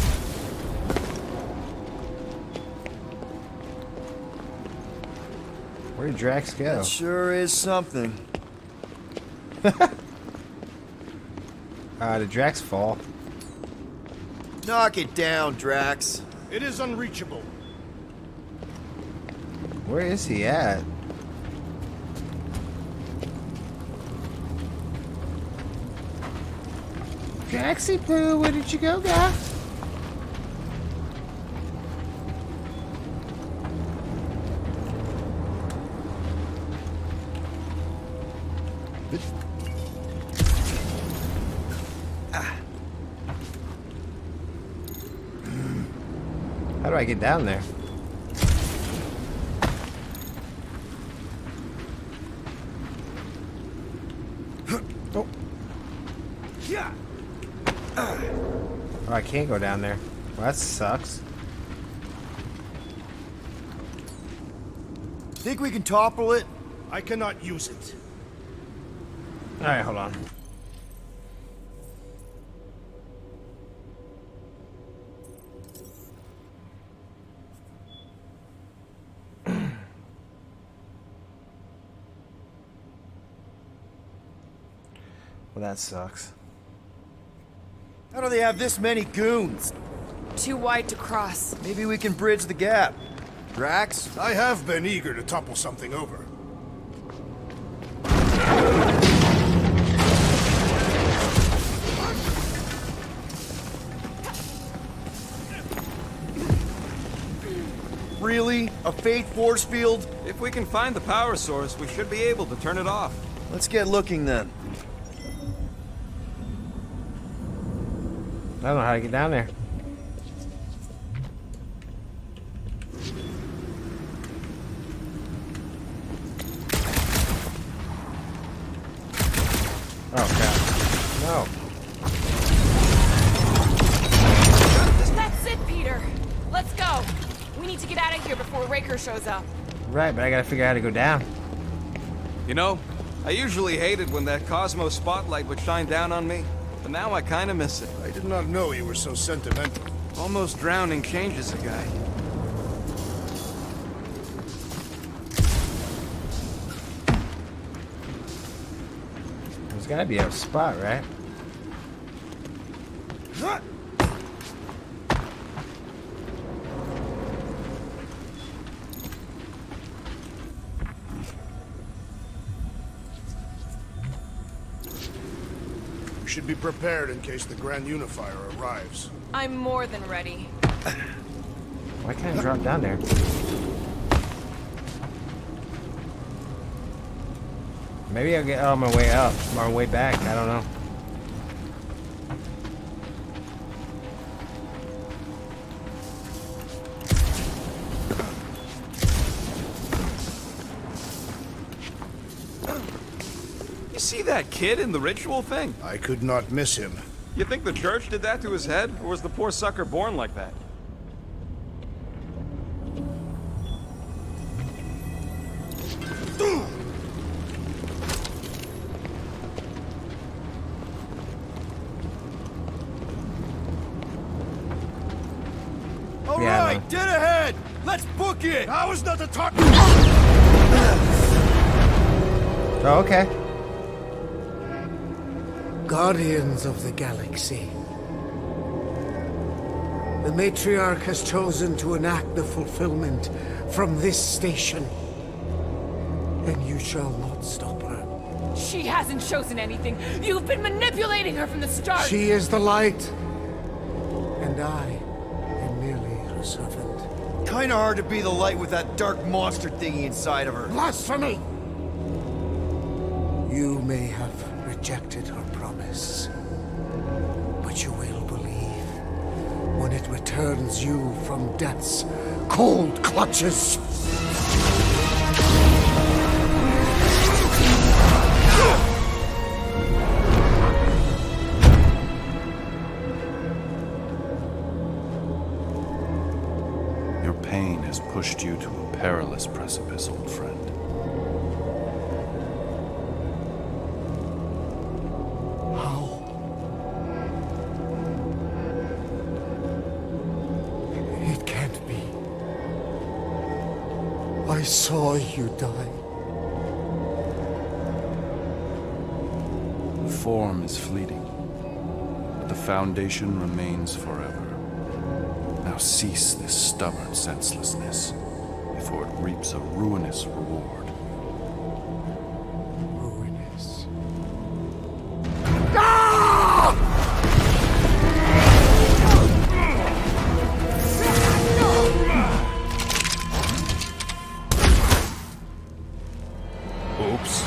Where did Drax go? That sure is something. Did Drax fall? Knock it down, Drax. It is unreachable. Where is he at? Draxy Poo, where did you go, guy? How do I get down there? Oh. Yeah. Oh, I can't go down there. Well, that sucks. Think we can topple it? I cannot use it. Alright, hold on. Well, that sucks. How do they have this many goons? Too wide to cross. Maybe we can bridge the gap. Drax? I have been eager to topple something over. Really? A fate force field? If we can find the power source, we should be able to turn it off. Let's get looking then. I don't know how to get down there. Oh, crap. No. That's it, Peter. Let's go. We need to get out of here before Raker shows up. Right, but I gotta figure out how to go down. You know, I usually hated when that Cosmo spotlight would shine down on me, but now I kind of miss it. I did not know you were so sentimental. Almost drowning changes a guy. There's gotta be a spot, right? We should be prepared in case the Grand Unifier arrives. I'm more than ready. Why can't I drop down there? Maybe I'll get on my way up, or way back, I don't know. You see that kid in the ritual thing? I could not miss him. You think the church did that to his head, or was the poor sucker born like that? All Yeah, right, no. dead ahead! Let's book it! I was not the talk. Oh, okay. Guardians of the Galaxy. The Matriarch has chosen to enact the fulfillment from this station. And you shall not stop her. She hasn't chosen anything. You've been manipulating her from the start. She is the light. And I am merely her servant. Kinda hard to be the light with that dark monster thingy inside of her. Blasphemy! You may have rejected her promise, but you will believe when it returns you from death's cold clutches. Your pain has pushed you to a perilous precipice, old friend. It can't be. I saw you die. Form is fleeting, but the foundation remains forever. Now cease this stubborn senselessness, before it reaps a ruinous reward. Ruinous. Oops.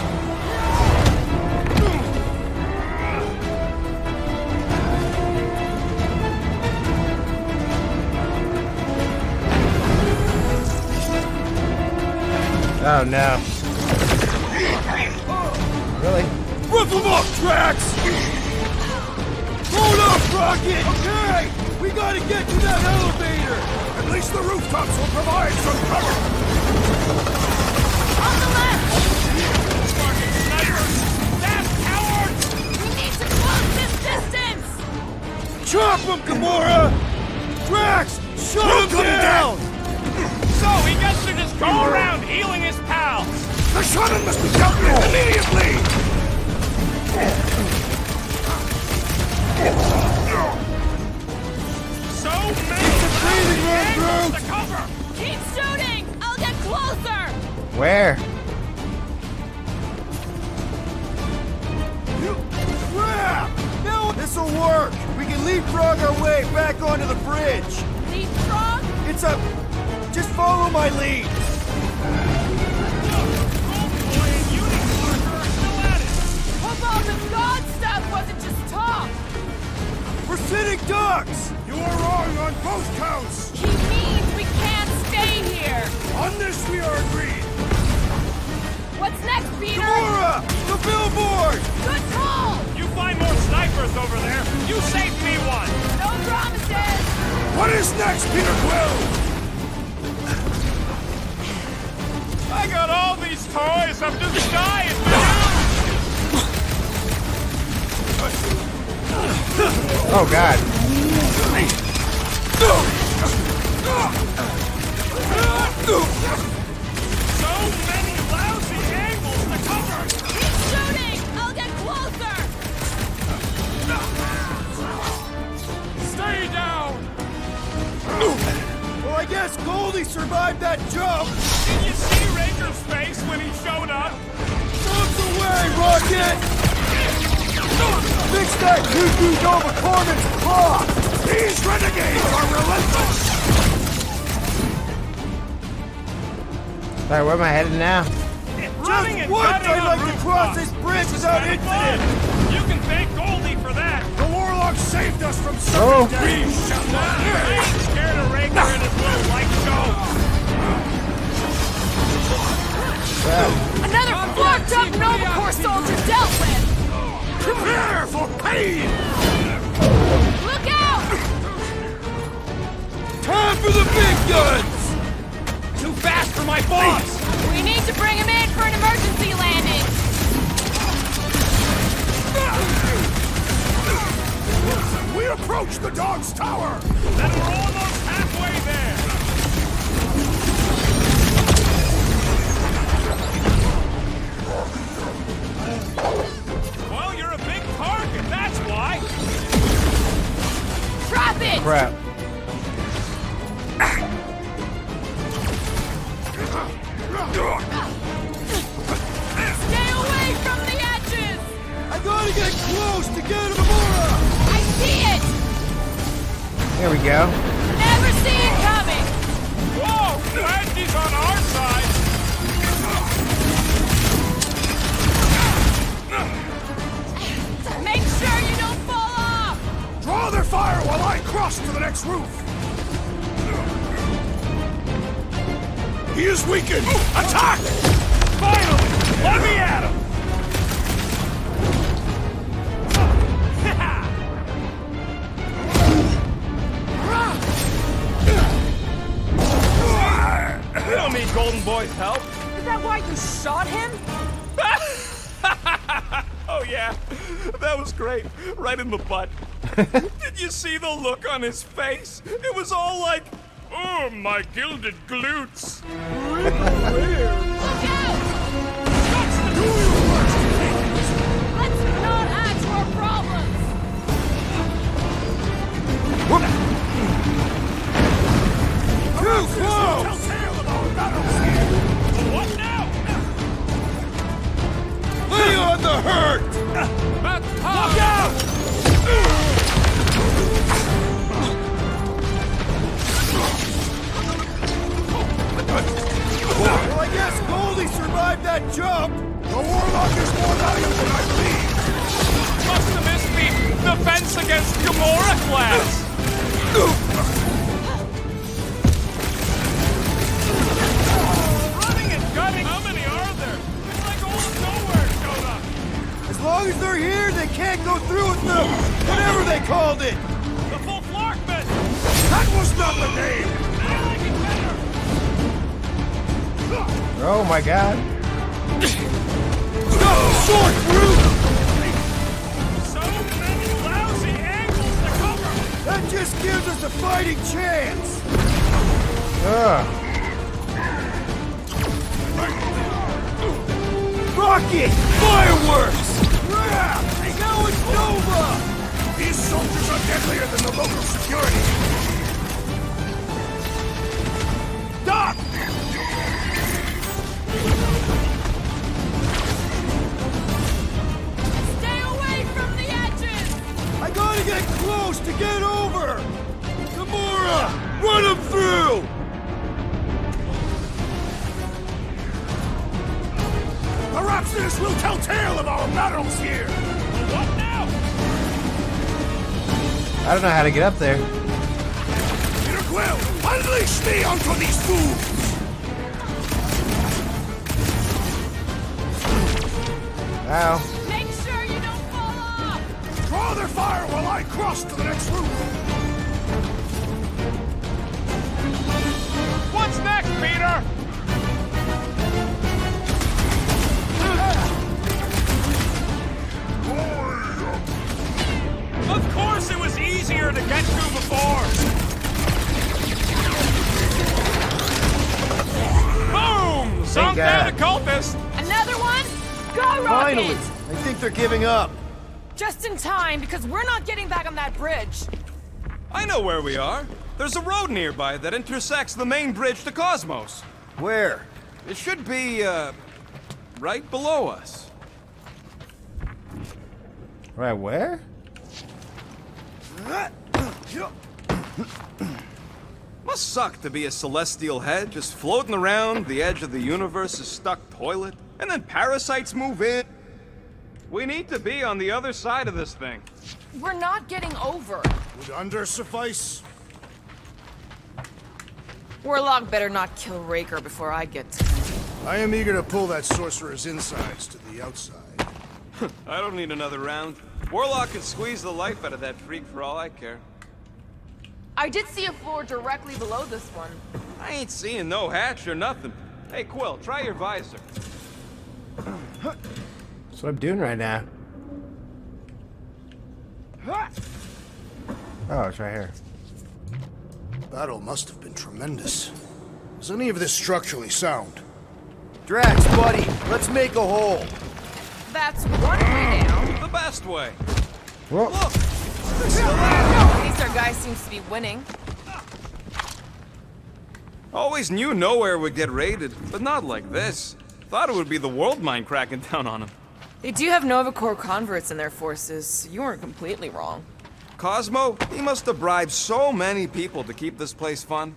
Oh no. Really? Rip them up, Drax! Hold up, Rocket! Okay! We gotta get to that elevator! At least the rooftops will provide some cover! On the left! Fucking snipers! Damn cowards! We need to close this distance! Chop him, Gamora! Drax! Shut him down! So he gets to just go around healing his pals! The shaman must be dealt with immediately! So many angles to cover! Keep shooting! I'll get closer! Where? Crap! No, this'll work! We can leapfrog our way back onto the bridge! Leapfrog? It's a... Just follow my lead! Hope all the god stuff wasn't just talk! We're sitting ducks! You are wrong on both counts! He means we can't stay here! On this we are agreed! What's next, Peter? Gamora! The billboard! Good call! You find more snipers over there! You saved me one! No promises! What is next, Peter Quill? I got all these toys! I'm just dying! Oh God. So many lousy angles to cover! Keep shooting! I'll get closer! Stay down! Well, I guess Goldie survived that jump! Did you see Raker's face when he showed up? Moves away, Rocket! Fix that cuckoo Nova Corman's claw! These renegades are relentless! Alright, where am I headed now? Running and once cutting I'd on like to cross rooftops. this bridge This is without kinda incident! fun. You can thank Goldie for that! The warlock saved us from Oh. certain death! I ain't scared of Raker and his little light show! Another fucked up Nova Corps soldier dealt with! Prepare for pain! Look out! Time for the big guns! Too fast for my boss! We need to bring him in for an emergency landing! We approach the dog's tower! Then we're almost halfway there! Well, you're a big target, that's why! Drop it! Crap. Stay away from the edges! I gotta get close to get to Gamora! I see it! There we go. Never see it coming! Whoa! Glad she's on our side! Make sure you don't fall off! Draw their fire while I cross to the next roof! He is weakened! Attack! Finally! Let me at him! We don't need Golden Boy's help. Is that why you shot him? Oh yeah, that was great. Right in the butt. Did you see the look on his face? It was all like, oh, my gilded glutes. Look out! Let's not add to our problems! Too close! What now? Lay on the hurt! Look out! Well, I guess Goldie survived that jump! The warlock is more valuable than I believe! Must have missed me. Defense against Gamora class. Running and gunning. How many are there? It's like old nowhere showed up. As long as they're here, they can't go through with the... whatever they called it! That was not the name! Oh my god. Stop short, Groot! So many lousy angles to cover! That just gives us a fighting chance! Ugh. Rocket! Fireworks! Crap! Now it's Nova! These soldiers are deadlier than the local security! Stop! Stay away from the edges! I gotta get close to get over! Gamora! Run him through! Perhaps this will tell tale of our battles here! What now? I don't know how to get up there. Peter Quill, unleash me onto these fools! Ow. Make sure you don't fall off! Draw their fire while I cross to the next room! What's next, Peter? Of course it was easier to get through before! Boom! Sunk down a cultist! Another one? Go, Rocket! Finally! I think they're giving up. Just in time, because we're not getting back on that bridge. I know where we are. There's a road nearby that intersects the main bridge to Cosmos. Where? It should be, right below us. Right where? Must suck to be a celestial head just floating around the edge of the universe's stuck toilet, and then parasites move in. We need to be on the other side of this thing. We're not getting over. Would under suffice? Warlock better not kill Raker before I get to him. I am eager to pull that sorcerer's insides to the outside. I don't need another round. Warlock can squeeze the life out of that freak for all I care. I did see a floor directly below this one. I ain't seeing no hatch or nothing. Hey, Quill, try your visor. That's what I'm doing right now. Oh, it's right here. Battle must have been tremendous. Is any of this structurally sound? Drax, buddy, let's make a hole. That's one way down. The best way. Whoa. Look! At least our guy seems to be winning. Always knew nowhere would get raided, but not like this. Thought it would be the world mind cracking down on him. They do have Nova Corps converts in their forces, so you weren't completely wrong. Cosmo, he must have bribed so many people to keep this place fun.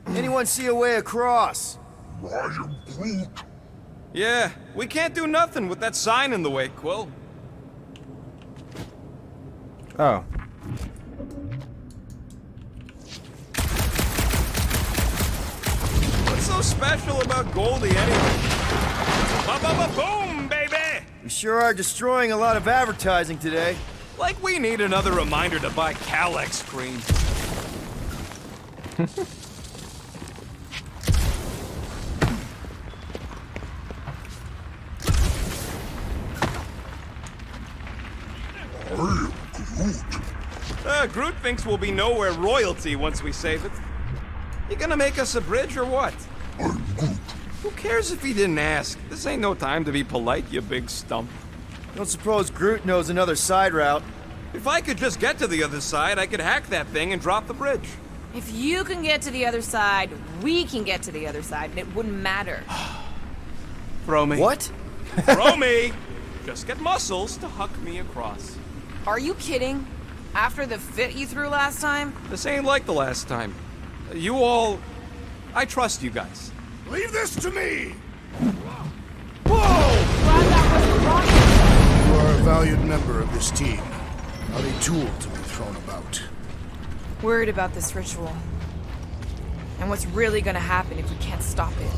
Anyone see a way across? I am Groot. Yeah, we can't do nothing with that sign in the way, Quill. Oh. What's so special about Goldie anyway? Ba-ba-ba-boom, baby! We sure are destroying a lot of advertising today. Like we need another reminder to buy Calex cream. Groot thinks we'll be nowhere royalty once we save it. You gonna make us a bridge or what? Who cares if he didn't ask? This ain't no time to be polite, you big stump. Don't suppose Groot knows another side route. If I could just get to the other side, I could hack that thing and drop the bridge. If you can get to the other side, we can get to the other side, and it wouldn't matter. Throw me. What? Throw me! Just get muscles to huck me across. Are you kidding? After the fit you threw last time? This ain't like the last time. You all... I trust you guys. Leave this to me! Glad that wasn't wrong. You are a valued member of this team, not a tool to be thrown about. Worried about this ritual. And what's really gonna happen if we can't stop it.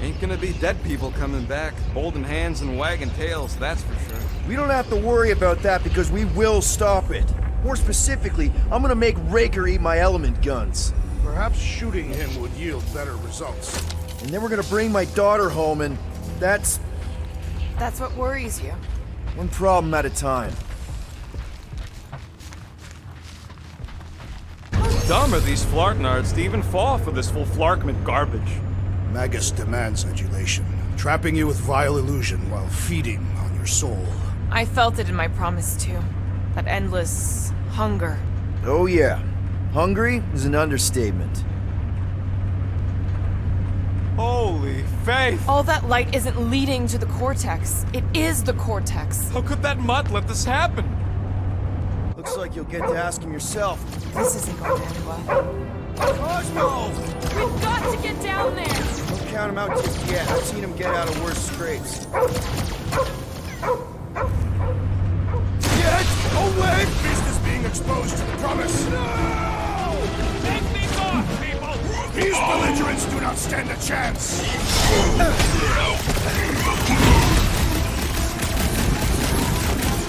Ain't gonna be dead people coming back, holding hands and wagging tails, that's for sure. We don't have to worry about that because we will stop it. More specifically, I'm gonna make Raker eat my element guns. Perhaps shooting him would yield better results. And then we're gonna bring my daughter home, and that's That's what worries you. one problem at a time. Dumb are these flartnards to even fall for this full flarkment garbage. Magus demands adulation, trapping you with vile illusion while feeding on your soul. I felt it in my promise too. That endless hunger. Oh yeah, hungry is an understatement. Holy faith! All that light isn't leading to the cortex. It is the cortex. How could that mutt let this happen? Looks like you'll get to ask him yourself. This isn't going to end well. Cosmo! We've got to get down there! Don't count him out just yet. I've seen him get out of worse scrapes. Get away! Beast is being exposed to the promise. No! Take these off, people! These belligerents do not stand a chance.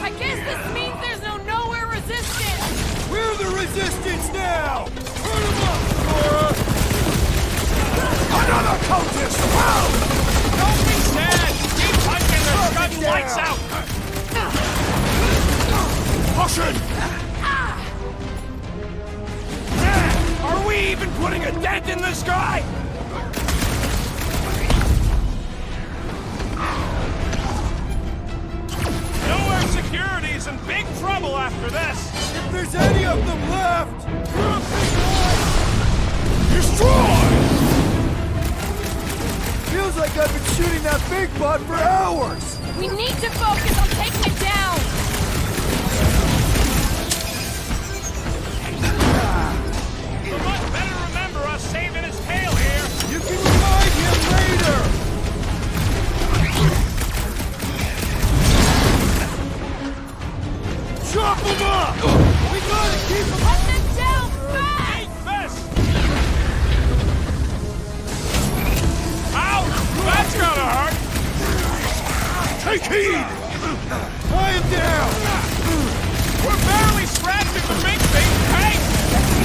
I guess this means there's no nowhere resistance! We're the resistance now! Turn him up, Nora! Another cultist! Wow! Don't be sad! Keep punching their guns lights out! Caution! Are we even putting a dent in this guy? Nowhere Security's in big trouble after this! If there's any of them left! Destroy! Feels like I've been shooting that big butt for hours! We need to focus on taking it down! The mutt better remember us saving his tail here! You can remind him later! Chop him up! We gotta keep him... Cut them down fast! This! Ouch! That's gonna hurt! Take heed! Tie him down! We're barely scratching the big thing! Hey!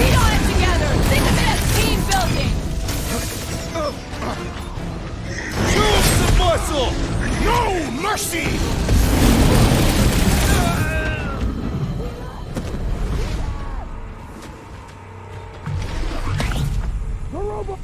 Feet on it together! Think of it as team building! Show him some muscle! No mercy! The robot!